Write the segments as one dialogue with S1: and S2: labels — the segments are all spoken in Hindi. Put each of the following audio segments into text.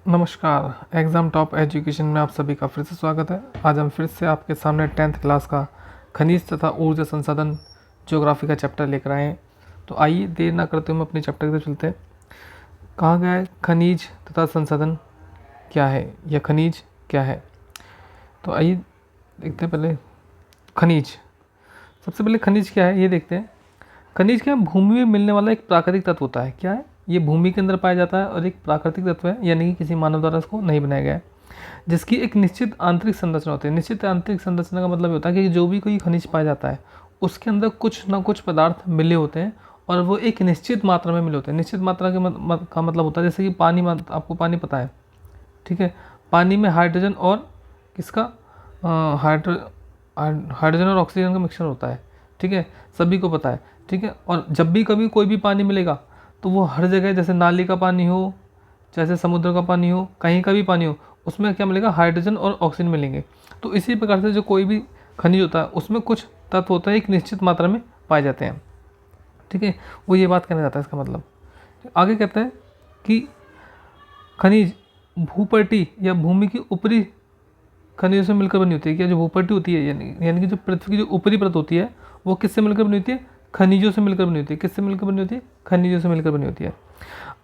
S1: नमस्कार। एग्ज़ाम टॉप एजुकेशन में आप सभी का फिर से स्वागत है। आज हम फिर से आपके सामने 10th क्लास का खनिज तथा ऊर्जा संसाधन ज्योग्राफी का चैप्टर लेकर आए हैं। तो आइए देर ना करते हुए अपने चैप्टर की तरफ चलते हैं। कहा गया है खनिज तथा संसाधन क्या है या खनिज क्या है। तो आइए देखते हैं पहले खनिज। सबसे पहले खनिज क्या है ये देखते हैं। खनिज क्या है? भूमि में मिलने वाला एक प्राकृतिक तत्व होता है। क्या है? ये भूमि के अंदर पाया जाता है और एक प्राकृतिक तत्व है, यानी कि किसी मानव द्वारा इसको नहीं बनाया गया है, जिसकी एक निश्चित आंतरिक संरचना होती है। निश्चित आंतरिक संरचना का मतलब ये होता है कि जो भी कोई खनिज पाया जाता है उसके अंदर कुछ ना कुछ पदार्थ मिले होते हैं और वो एक निश्चित मात्रा में मिले होते हैं। निश्चित मात्रा का मतलब होता है जैसे कि पानी, आपको पानी पता है, ठीक है। पानी में हाइड्रोजन और किसका हाइड्रोजन और ऑक्सीजन का मिक्सचर होता है, ठीक है, सभी को पता है, ठीक है। और जब भी कभी कोई भी पानी मिलेगा तो वो हर जगह, जैसे नाली का पानी हो, जैसे समुद्र का पानी हो, कहीं का भी पानी हो, उसमें क्या मिलेगा? हाइड्रोजन और ऑक्सीजन मिलेंगे। तो इसी प्रकार से जो कोई भी खनिज होता है उसमें कुछ तत्व होते हैं एक निश्चित मात्रा में पाए जाते हैं, ठीक है। वो ये बात कहना चाहता है इसका मतलब। आगे कहते हैं कि खनिज भूपटि या भूमि की ऊपरी खनिजों से मिलकर बनी होती है। क्या जो भूपटि होती है, यानी कि जो पृथ्वी की जो ऊपरी परत होती है वो किससे मिलकर बनी होती है? खनिजों से मिलकर बनी होती है। किससे मिलकर बनी होती है? खनिजों से मिलकर बनी होती है।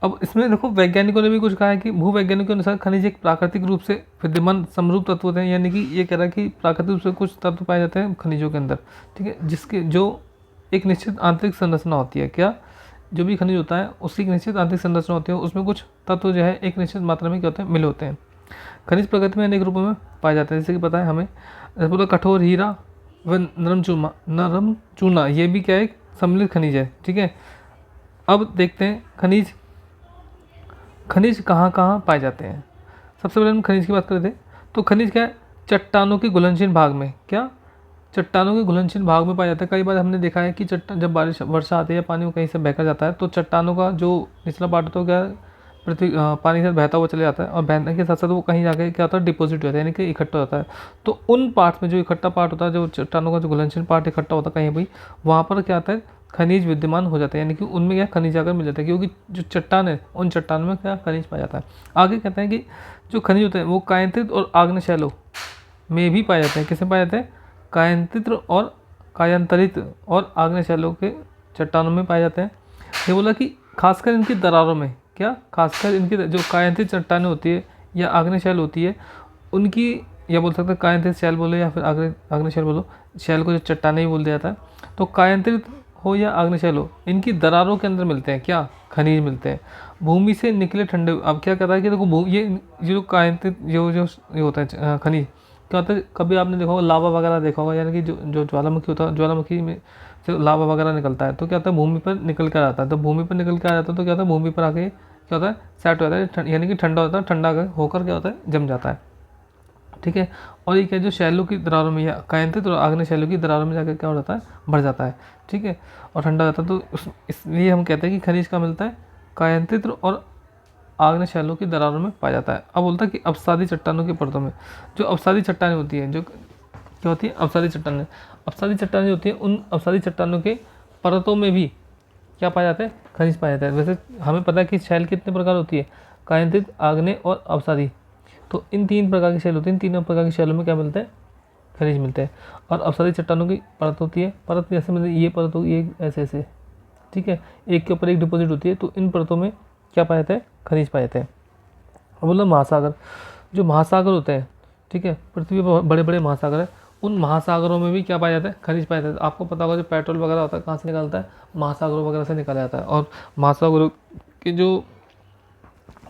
S1: अब इसमें देखो, वैज्ञानिकों ने भी कुछ कहा है कि भूवैज्ञानिकों के अनुसार खनिज एक प्राकृतिक रूप से विद्यमान समरूप तत्व होते हैं, यानी कि ये कह रहा है कि प्राकृतिक रूप से कुछ तत्व पाए जाते हैं खनिजों के अंदर, ठीक है, जिसके जो एक निश्चित आंतरिक संरचना होती है। क्या? जो भी खनिज होता है उसकी एक निश्चित आंतरिक संरचना होती है, उसमें कुछ तत्व जो है एक निश्चित मात्रा में क्या होते हैं? मिले होते हैं। खनिज प्रकृति में अनेक रूपों में पाए जाते हैं, जैसे कि पता है हमें, जैसे बोला कठोर हीरा व नरम चूना, ये भी क्या है? एक सम्मिलित खनिज है, ठीक है। अब देखते हैं खनिज खनिज कहाँ कहाँ पाए जाते हैं। सबसे पहले हम खनिज की बात कर रहे थे। तो खनिज क्या है? चट्टानों के घुलनशील भाग में, क्या? चट्टानों के घुलनशील भाग में पाया जाता है। कई बार हमने देखा है कि चट्टान, जब बारिश वर्षा आती है, पानी कहीं से बहकर जाता है तो चट्टानों का जो निचला पार्ट होता है क्या पृथ्वी पानी से बहता हुआ चले जाता है, और बहने के साथ साथ वो कहीं जाके क्या होता है? डिपॉजिट हो जाता है, यानी कि इकट्ठा होता है। तो उन पार्ट में जो इकट्ठा पार्ट होता है, जो चट्टानों का जो घुलनशील पार्ट इकट्ठा होता है कहीं भी, वहाँ पर क्या आता है? खनिज विद्यमान हो जाते हैं, यानी कि उनमें क्या खनिज आकर मिल जाता है, क्योंकि जो चट्टान है उन चट्टानों में क्या खनिज पाया जाता है। आगे कहते हैं कि जो खनिज होते हैं वो कायांतरित और आग्नेय में भी पाए जाते हैं। किसमें पाए जाते हैं? कायांतरित और आग्नेय शैलों के चट्टानों में पाए जाते हैं। ये बोला कि खासकर इनकी दरारों में, क्या? खासकर इनकी जो कायांतरित चट्टानें होती है या आग्नेय शैल होती है उनकी, या बोल सकते हैं कायांतरित शैल बोलो या फिर आग्नेय शैल बोलो, शैल को जो चट्टानें ही बोल दिया जाता है। तो कायांतरित हो या आग्नेय शैल हो, इनकी दरारों के अंदर मिलते हैं क्या? खनिज मिलते हैं। भूमि से निकले ठंडे, अब क्या कर रहा है कि देखो ये जो कायांतरित जो जो ये होता है खनिज, क्या होता है? कभी आपने देखा होगा लावा वगैरह देखा होगा, यानी कि जो जो ज्वालामुखी होता है, ज्वालामुखी में से लावा वगैरह निकलता है, तो क्या होता है? भूमि पर निकल कर आता है। तो भूमि पर निकल कर आ जाता है तो क्या होता है? भूमि पर आके क्या होता है? सेट हो जाता है, यानी कि ठंडा होता है, ठंडा होकर क्या होता है? जम जाता है, ठीक है। और ये क्या, जो शैलों की दरारों में या कायांतरित और आग्नेय शैलों की दरारों में जाकर क्या हो जाता है? बढ़ जाता है, ठीक है, और ठंडा हो जाता है। तो इसलिए हम कहते हैं कि खनिज का मिलता है कायांतरित और आग्नेय शैलों की दरारों में पाया जाता है। अब बोलता है कि अपसादी चट्टानों की परतों में, जो अपसादी चट्टानें होती हैं, जो क्या होती है? अपसादी चट्टानें होती हैं, उन अपसादी चट्टानों के परतों में भी क्या पाया जाता है? खनिज पाया जाता है। वैसे हमें पता है कि शैल कितने प्रकार होती है? कायांतरित, आग्नेय और अपसादी। तो इन 3 प्रकार की शैल होती है। इन तीनों प्रकार की शैलों में क्या मिलता है? खनिज मिलते हैं। और अपसादी चट्टानों की परत होती है, परत जैसे मतलब ये परत होगी, ये ऐसे ऐसे, ठीक है, एक के ऊपर एक डिपॉजिट होती है। तो इन परतों में क्या पाया जाता है? खनिज पाए जाते हैं। और बोला महासागर, जो महासागर होते हैं, ठीक है, पृथ्वी पर बड़े बड़े महासागर है, उन महासागरों में भी क्या पाया जाता है? खनिज पाया जाता है। आपको पता होगा जो पेट्रोल वगैरह होता है कहाँ से निकलता है? महासागरों वगैरह से निकाला जाता है। और महासागरों के जो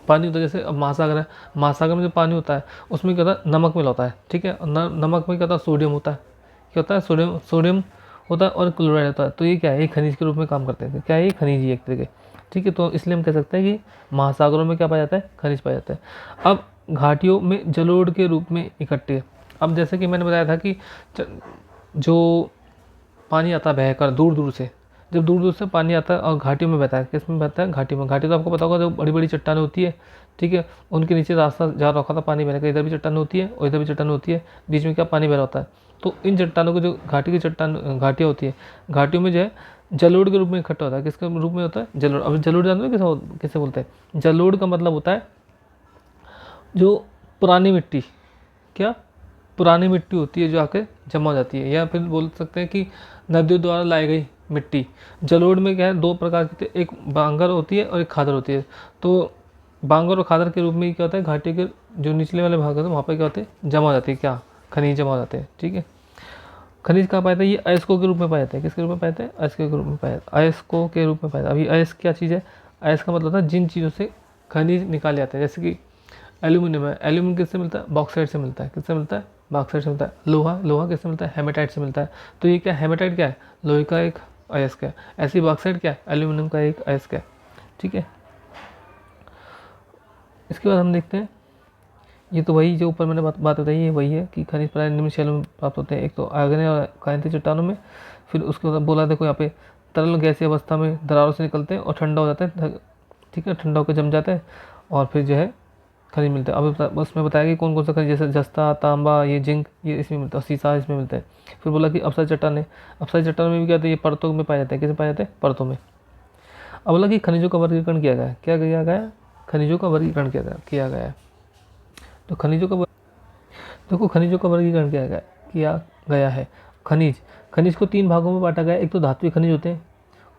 S1: पानी होता है, जैसे अब महासागर है, महासागर में जो पानी होता है उसमें क्या होता है? नमक मिला होता है, ठीक है। नमक में क्या होता है? सोडियम होता है। क्या होता है? सोडियम होता है और क्लोराइड होता है। तो ये क्या है? ये खनिज के रूप में काम करते हैं। क्या है? ये खनिज ही एक तरीके, ठीक है। तो इसलिए हम कह सकते हैं कि महासागरों में क्या पाया जाता है? खनिज पाया जाता है। अब घाटियों में जलोढ़ के रूप में इकट्ठे, अब जैसे कि मैंने बताया था कि जो पानी आता है बहकर दूर दूर से, जब दूर दूर से पानी आता है और घाटियों में बहता है, किस में बहता है? घाटी में। घाटी तो आपको पता होगा जो बड़ी बड़ी चट्टानें होती है, ठीक है, उनके नीचे रास्ता जा रखा था पानी बहने का, इधर भी चट्टान होती है और इधर भी चट्टान होती है, बीच में क्या पानी बह रहा होता है। तो इन चट्टानों को, जो घाटी की चट्टान घाटियाँ होती है, घाटियों में जो है जलोढ़ के रूप में इकट्ठा होता है। किसके रूप में होता है? जलोढ़। अब जलोढ़ जानते हो किसे बोलते हैं? जलोढ़ का मतलब होता है जो पुरानी मिट्टी, क्या पुरानी मिट्टी होती है जो आके जमा हो जाती है, या फिर बोल सकते हैं कि नदियों द्वारा लाई गई मिट्टी। जलोढ़ में क्या है, दो प्रकार की होती है, एक बांगर होती है और एक खादर होती है। तो बांगर और खादर के रूप में क्या होता है, घाटी के जो निचले वाले भाग होते हैं वहाँ पर क्या होते हैं, जमा हो जाती है, क्या खनिज जमा हो जाते हैं। ठीक है, खनिज कहाँ पाया जाता है, ये अयस्कों के रूप में पाया जाता है। किसके रूप में पाया जाता है, अयस्कों के रूप में पाया जाता है, अयस्कों के रूप में पाया जाता है। अभी अयस्क क्या चीज़ है, अयस्क का मतलब होता है जिन चीज़ों से खनिज निकाले जाते हैं, जैसे कि एल्यूमिनियम है, एल्यूमिनियम किससे मिलता है, बॉक्साइट से मिलता है। किससे मिलता है, बॉक्साइट से मिलता है। लोहा, लोहा किससे मिलता है, हेमेटाइट से मिलता है। तो ये क्या, हेमेटाइट क्या है, लोहे का एक अयस्क है। ऐसी बॉक्साइट क्या है, एल्यूमिनियम का एक अयस्क है। ठीक है, इसके बाद हम देखते हैं, ये तो वही जो ऊपर मैंने बात बताई है वही है कि खनिज पदार्थ निम्न शैलों में प्राप्त होते हैं, एक तो आग्नेय और कायांतित चट्टानों में। फिर उसके बाद बोला देखो यहाँ पे तरल गैसीय अवस्था में दरारों से निकलते हैं और ठंडा हो जाता है। ठीक है, ठंडा होकर जम जाता है और फिर जो है खनिज मिलता है। अब उसमें बताया कि कौन कौन सा खनिज, जैसे जस्ता, तांबा, ये जिंक, ये इसमें मिलता है, सीसा इसमें मिलता है। फिर बोला कि अपसारी चट्टानें, अपसारी चट्टानों में भी क्या होता है, ये परतों में पाए जाते हैं। किसे पाए जाते हैं, परतों में। अब बोला कि खनिजों का वर्गीकरण किया गया है, क्या किया गया है, खनिजों का वर्गीकरण किया गया है। तो खनिजों का, देखो खनिजों का वर्गीकरण किया गया है। खनिज, खनिज को तीन भागों में बांटा गया है। एक तो धात्विक खनिज होते हैं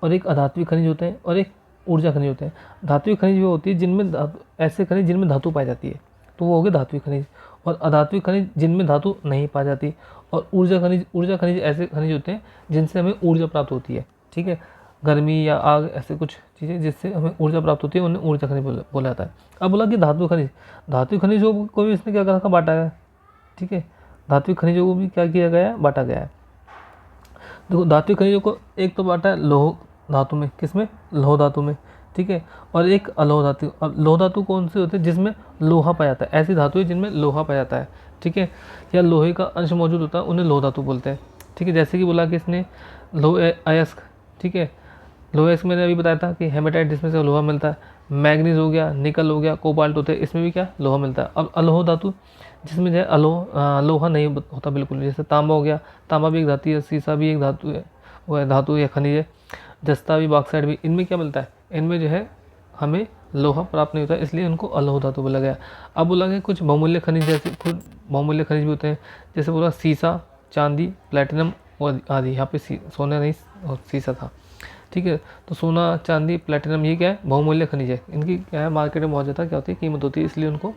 S1: और एक अधात्विक खनिज होते हैं और एक ऊर्जा खनिज होते हैं। धात्विक खनिज वो होती है जिनमें ऐसे खनिज जिनमें धातु पाई जाती है, तो वो हो गए धात्विक खनिज। और अधात्विक खनिज जिनमें धातु नहीं पाई जाती। और ऊर्जा खनिज ऐसे खनिज होते हैं जिनसे हमें ऊर्जा प्राप्त होती है। ठीक है, गर्मी या आग, ऐसे कुछ चीज़ें जिससे हमें ऊर्जा प्राप्त होती है उन्हें ऊर्जा खनिज बोला जाता है। अब बोला कि धातु खनिज, धातु खनिजों को भी इसने क्या कर रखा, बांटा है। ठीक है, धात्विक खनिजों को भी क्या किया गया है, बांटा गया है। देखो धात्विक खनिजों को एक तो बांटा है लौह धातु में, किसमें, लौह धातु में। ठीक है, और एक अलोह धातु। अब लौह धातु कौन से होते हैं, जिसमें लोहा पाया जाता है, ऐसी धातु है जिनमें लोहा पाया जाता है। ठीक है, या लोहे का अंश मौजूद होता है, उन्हें लौह धातु बोलते हैं। ठीक है, जैसे कि बोला कि इसने लोह अयस्क। ठीक है, लोहा अयस्क मैंने अभी बताया था कि हेमेटाइट जिसमें से लोहा मिलता है। मैग्नीज हो गया, निकल हो गया, कोबाल्ट होते हैं, इसमें भी क्या लोहा मिलता है। अब अलोह धातु जिसमें जो है लोहा नहीं होता बिल्कुल, जैसे तांबा हो गया, तांबा भी एक धातु है, सीसा भी एक धातु है, वो है धातु या खनिज है। जस्ता भी, बॉक्साइट भी, इनमें क्या मिलता है, इनमें जो है हमें लोहा प्राप्त नहीं होता, इसलिए उनको अलोह धातु बोला गया। अब बोला गया कुछ बहुमूल्य खनिज, जैसे कुछ बहुमूल्य खनिज भी होते हैं, जैसे बोला सीसा, चांदी, प्लेटिनम और आदि। यहाँ पे सोना नहीं और सीसा था। ठीक है, तो सोना, चांदी, प्लेटिनम ये क्या है, बहुमूल्य खनिज है। इनकी क्या है, मार्केट में बहुत ज़्यादा क्या होती है, कीमत होती है, इसलिए उनको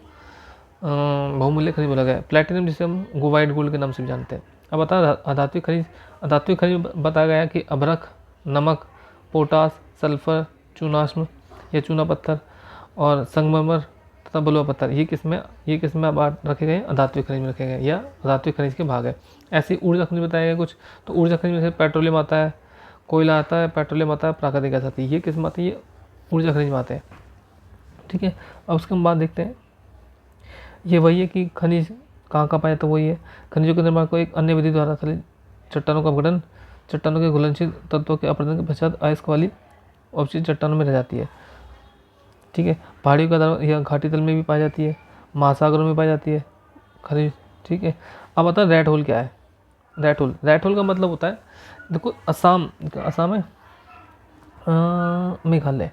S1: बहुमूल्य खनिज बोला गया है। प्लेटिनम जिसे हम व्हाइट गोल्ड के नाम से भी जानते हैं। अब बता अधात्विक खनिज, अधात्विक खनिज बताया गया है कि अभ्रक, नमक, पोटास, सल्फर, चूनाश्म या चूना पत्थर और संगमरमर तथा बलुआ पत्थर, ये किस में बांट रखे गए हैं, अधात्विक खनिज में रखे गए या अधात्विक खनिज के भाग है। ऐसे ऊर्जा खनिज बताया गया कुछ, तो ऊर्जा खनिज में से पेट्रोलियम आता है, कोयला आता है, पेट्रोलियम आता है, प्राकृतिक गैस आती है, ये किस में आती है, ये ऊर्जा खनिज में आते हैं। ठीक है, अब उसके हम बात देखते हैं, ये वही है कि खनिज कहाँ कहाँ पाए, तो वही है खनिजों के निर्माण को एक अन्य विधि द्वारा खाली चट्टानों का अपघटन, चट्टानों के घुलनशील तत्वों के अपघटन के पश्चात अयस्क वाली अवशिष्ट चट्टानों में रह जाती है। ठीक है, पहाड़ियों का आधार या घाटी तल में भी पाई जाती है, महासागरों में पाई जाती है खनिज। ठीक है, अब आता है रेड होल क्या है। रेड होल का मतलब होता है, देखो असम है, मेघालय।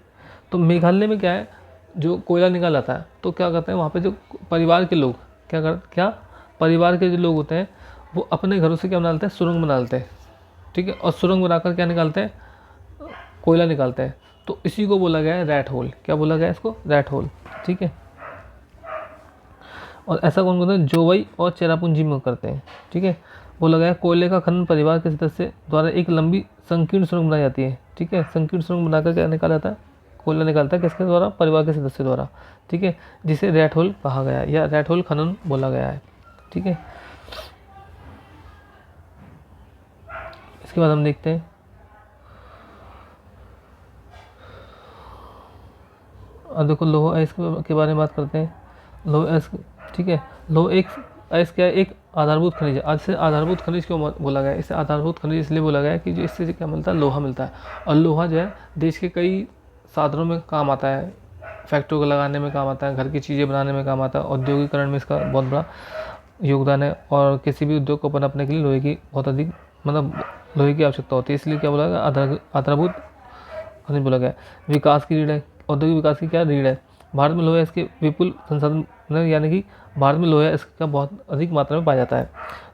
S1: तो मेघालय में क्या है, जो कोयला निकाल आता है, तो क्या करते हैं वहाँ पे जो परिवार के लोग परिवार के जो लोग होते हैं वो अपने घरों से क्या बना लेते हैं, सुरंग बना लेते हैं। ठीक है, और सुरंग बनाकर क्या निकालते हैं, कोयला निकालते हैं। तो इसी को बोला गया है रैट होल। क्या बोला गया है इसको, रैट होल। ठीक है, और ऐसा कौन करते हैं, जोवई और चेरापूंजी में करते हैं। ठीक है, बोला गया कोयले का खनन परिवार के सदस्य द्वारा एक लंबी संकीर्ण सुरंग बनाई जाती है। ठीक है, संकीर्ण सुरंग बनाकर क्या निकाला जाता है, कोयला निकालता है, किसके द्वारा, परिवार के सदस्य द्वारा। ठीक है, जिसे रैट होल कहा गया है या रैट होल खनन बोला गया है। ठीक है, इसके बाद हम देखते हैं, अब देखो लोह अयस्क के बारे में बात करते हैं। लोह अयस्क, ठीक है, लोह एक अयस्क क्या है, एक आधारभूत खनिज है। आज से आधारभूत खनिज क्यों बोला गया है, इसे आधारभूत खनिज इसलिए बोला गया है कि जो इससे क्या मिलता है, लोहा मिलता है। और लोहा जो है देश के कई साधनों में काम आता है, फैक्ट्रियों को लगाने में काम आता है, घर की चीज़ें बनाने में काम आता है, औद्योगिकरण में इसका बहुत बड़ा योगदान है। और किसी भी उद्योग को पनपने के लिए लोहे की बहुत अधिक लोहे की आवश्यकता होती है, इसलिए क्या बोला गया, आधारभूत खनिज बोला गया। विकास की रीढ़ है, औद्योगिक विकास की क्या रीढ़ है। भारत में लोहे इसके विपुल संसाधन मतलब यानी कि भारत में लोहा अयस्क का बहुत अधिक मात्रा में पाया जाता है।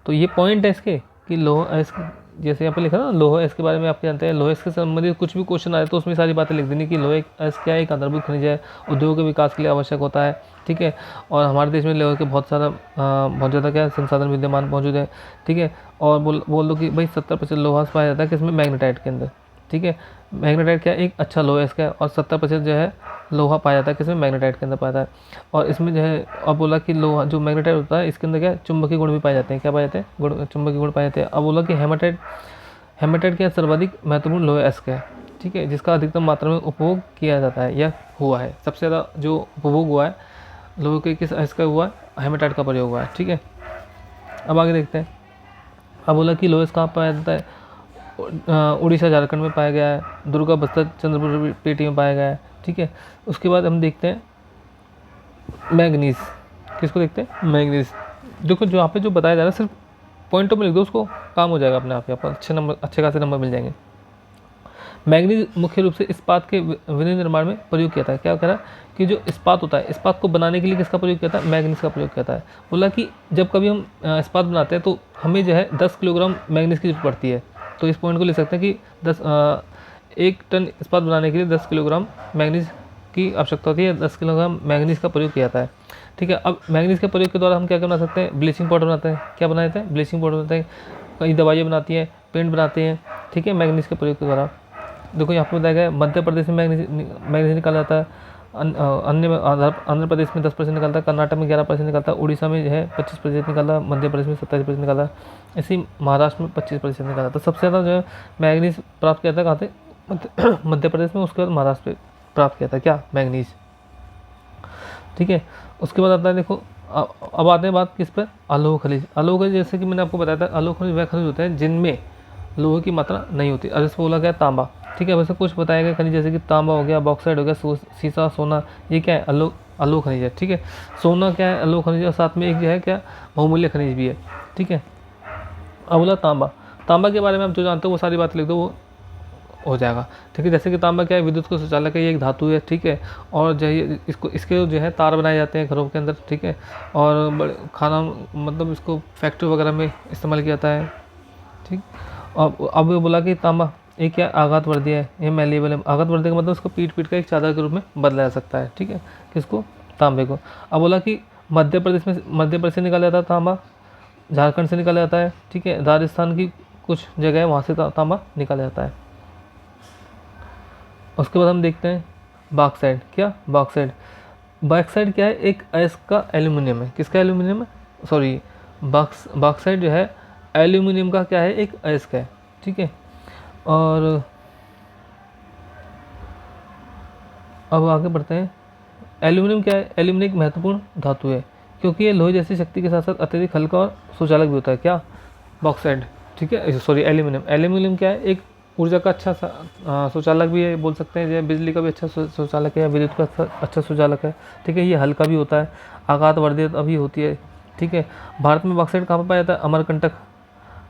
S1: तो ये पॉइंट है इसके कि लोहा अयस्क, जैसे यहाँ पे लिखा ना लोहा अयस्क के बारे में आप जानते हैं, लोहा अयस्क से संबंधित कुछ भी क्वेश्चन आए तो उसमें सारी बातें लिख देनी कि लोहा अयस्क क्या है, एक आधारभूत खनिज है, उद्योग के विकास के लिए आवश्यक होता है, ठीक है। और हमारे देश में लोहे के बहुत ज़्यादा क्या संसाधन विद्यमान मौजूद है, ठीक है। और बोल दो कि भाई 70% लोहा पाया जाता है किसमें, मैग्नेटाइट के अंदर, ठीक है। मैग्नेटाइट क्या है, एक अच्छा लोहा अयस्क है, और 70% जो है लोहा पाया जाता है किसमें, मैग्नेटाइट के अंदर पाया जाता है। और इसमें जो है अब बोला कि लोहा जो मैग्नेटाइट होता है इसके अंदर क्या चुंबकीय गुण भी पाए जाते हैं, क्या पाए जाते हैं, चुंबकीय गुण पाए जाते हैं। अब बोला कि हेमाटाइट क्या सर्वाधिक महत्वपूर्ण लोहा अयस्क है, ठीक है, जिसका अधिकतम मात्रा में उपभोग किया जाता है या हुआ है। सबसे ज़्यादा जो उपभोग हुआ है लोहे के किस अयस्क का हुआ है, हेमाटाइट का प्रयोग हुआ है, ठीक है। अब आगे देखते हैं। अब बोला कि लोहा कहाँ पाया जाता है, उड़ीसा झारखंड में पाया गया है, दुर्गा बस्तर चंद्रपुर पेटी में पाया गया है, ठीक है। उसके बाद हम देखते हैं मैग्नीज, किसको देखते हैं, मैग्नीज। देखो जो यहाँ पे जो बताया जा रहा है सिर्फ पॉइंटों में लिख दो, उसको काम हो जाएगा अपने आप, यहाँ पर अच्छे खासे नंबर मिल जाएंगे। मैग्नीज मुख्य रूप से इस्पात के विनिर्माण निर्माण में प्रयोग किया था। क्या कह रहा है कि जो इस्पात होता है, इस्पात को बनाने के लिए किसका प्रयोग किया था, मैग्नीज का प्रयोग किया था। बोला कि जब कभी हम इस्पात बनाते हैं तो हमें जो है 10 किलोग्राम मैग्नीज की जरूरत पड़ती है। तो इस पॉइंट को लिख सकते हैं कि 1 टन इस्पात बनाने के लिए 10 किलोग्राम मैग्नीज की आवश्यकता होती है, 10 किलोग्राम मैग्नीज का प्रयोग किया जाता है, ठीक है। अब मैग्नीज के प्रयोग के द्वारा हम क्या बना सकते हैं, ब्लीचिंग पाउडर बनाते हैं। क्या बनाते हैं, ब्लीचिंग पाउडर बनाते हैं, कई दवाइयाँ बनाती हैं, पेंट बनाते हैं, ठीक है, मैग्नीज के प्रयोग के द्वारा। देखो यहाँ पे बताया गया मध्य प्रदेश में मैग्नीज निकाला जाता है, अन्य आंध्र प्रदेश में 10% निकलता है, कर्नाटक में 11% निकलता है, उड़ीसा में जो है 25% निकलता है, मध्य प्रदेश में 27% निकलता है, इसी महाराष्ट्र में 25% निकलता है। तो सबसे ज़्यादा जो है मैग्नीज प्राप्त किया था कहाँ से, मध्य प्रदेश में, उसके बाद महाराष्ट्र में प्राप्त किया था क्या, मैग्नीज, ठीक है। उसके बाद आता है देखो, अब आते हैं बात किस पर, अलोह खनिज। अलोह खनिज जैसे कि मैंने आपको बताया था, अलोह खनिज वह खनिज होते हैं जिनमें लोहे की मात्रा नहीं होती। और इसको बोला गया तांबा, ठीक है। वैसे कुछ बताया गया खनिज जैसे कि तांबा हो गया, बॉक्साइड हो गया, सीसा, सोना, ये क्या है, अलोह खनिज है, ठीक है। सोना क्या है, अलोह खनिज है, और साथ में एक जो है क्या बहुमूल्य खनिज भी है, ठीक है। अब बोला तांबा के बारे में आप जो जानते हो वो सारी बात लिख दो, वो हो जाएगा, ठीक है। जैसे कि तांबा क्या है, विद्युत को सुचालक है, ये एक धातु है, ठीक है। और जो है इसके जो है तार बनाए जाते हैं घरों के अंदर, ठीक है। और खाना मतलब इसको फैक्ट्री वगैरह में इस्तेमाल किया जाता है, ठीक। अब ये बोला कि तांबा एक क्या आघातवर्धी है, ये मैलेबल है। आघातवर्धी का मतलब उसको पीट का एक चादर के रूप में बदला जा सकता है, ठीक है, किसको, तांबे को। अब बोला कि मध्य प्रदेश से निकाला जाता है तांबा, झारखंड से निकाला जाता है, ठीक है, राजस्थान की कुछ जगह है वहाँ से तांबा निकाला जाता है। उसके बाद हम देखते हैं बॉक्साइट। क्या, बॉक्साइट क्या है, एक अयस्क का एल्यूमिनियम है, किसका एल्यूमिनियम है, सॉरी, बॉक्साइट जो है एल्यूमिनियम का क्या है, एक अयस्क है, ठीक है। और अब आगे बढ़ते हैं। एल्यूमिनियम क्या है, एल्यूमिनियम एक महत्वपूर्ण धातु है क्योंकि ये लोहे जैसी शक्ति के साथ साथ अत्यधिक हल्का और सुचालक भी होता है। क्या, बॉक्साइट, ठीक है, सॉरी, एल्यूमिनियम क्या है, एक ऊर्जा का अच्छा सुचालक भी है, बोल सकते हैं, जैसे बिजली का भी अच्छा सुचालक है, या विद्युत का अच्छा सुचालक है, ठीक है। ये हल्का भी होता है, आघातवर्धित भी होती है, ठीक है। भारत में बॉक्साइट कहाँ पर पाया जाता है, अमरकंटक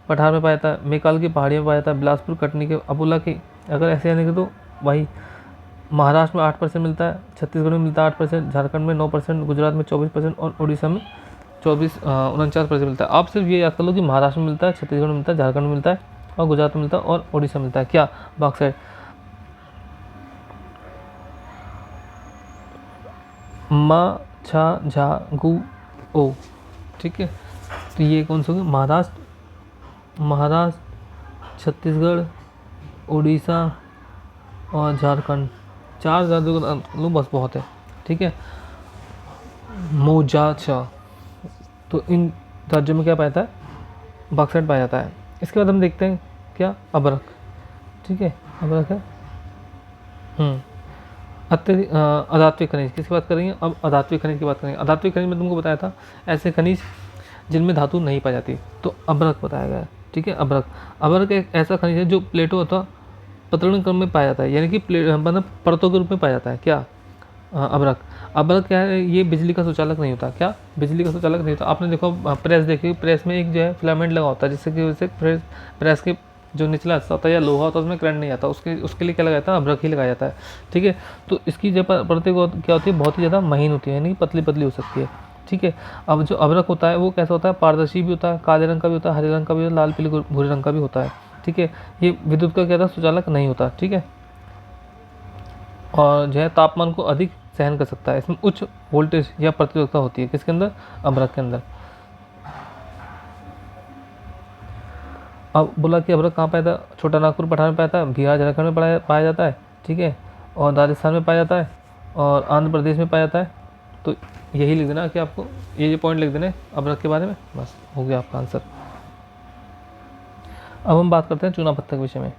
S1: पठार में पाया जाता है, मेकाल की पहाड़ियों में पाया जाता है, बिलासपुर, कटनी के अबुला की। अगर ऐसे आने के तो भाई महाराष्ट्र में 8% मिलता है, छत्तीसगढ़ में मिलता है 8%, झारखंड में 9%, गुजरात में 24% और उड़ीसा में 49% मिलता है। आप सिर्फ ये याद कर लो कि महाराष्ट्र में मिलता है, छत्तीसगढ़ में मिलता है, झारखंड में मिलता है, और गुजरात में मिलता है, और उड़ीसा में मिलता है। क्या, बॉक्साइट। मा छा झा गु ओ, ठीक है। तो ये कौन सा होगा, महाराष्ट्र, छत्तीसगढ़, उड़ीसा और झारखंड, 4 राज्यों का लो बस बहुत है, ठीक है। मोजाछा, तो इन राज्यों में क्या पाया जाता है, बॉक्साइट पाया जाता है। इसके बाद हम देखते हैं क्या, अभ्रक, ठीक है, अभ्रक है अत्यधिक अधात्विक खनिज। किसकी बात करेंगे, अब अधात्विक खनिज की बात करेंगे। अधात्विक खनिज में तुमको बताया था ऐसे खनिज जिनमें धातु नहीं पाई जाती, तो अभ्रक बताया गया है, ठीक है। अभ्रक एक ऐसा खनिज है जो प्लेटों अथवा पतरण क्रम में पाया जाता है, यानी कि मतलब परतों के रूप में पाया जाता है। क्या, अभ्रक क्या है, ये बिजली का सुचालक नहीं होता। क्या, बिजली का सुचालक नहीं होता। आपने देखो प्रेस देखी, प्रेस में एक जो है फिलामेंट लगा होता है, जिससे कि वजह से प्रेस के जो निचला हिस्सा होता है या लोहा होता है उसमें करंट नहीं आता, उसके लिए क्या लगाया जाता है, अभ्रक ही लगाया जाता है, ठीक है। तो इसकी जो परतें क्या होती है, बहुत ही ज़्यादा महीन होती है, यानी पतली पतली हो सकती है, ठीक है। अब जो अभ्रक होता है वो कैसा होता है, पारदर्शी भी होता है, काले रंग का भी होता है, हरे रंग का भी होता है, लाल पीले भूरे रंग का भी होता है। ठीक है। ये विद्युत का क्या था, सुचालक नहीं होता। ठीक है। और जो है तापमान को अधिक सहन कर सकता है। इसमें उच्च वोल्टेज या प्रतिरोधकता होती है, किसके अंदर, अभ्रक के अंदर। अब बोला कि अभ्रक कहाँ पाया था, छोटा नागपुर पठार में पाया था, बिहार झारखंड में पाया जाता है। ठीक है। और राजस्थान में पाया जाता है, और आंध्र प्रदेश में पाया जाता है। तो यही लिख देना कि आपको ये पॉइंट लिख देने अभ्रक के बारे में, बस हो गया आपका आंसर। अब हम बात करते हैं चूना पत्थर के विषय में।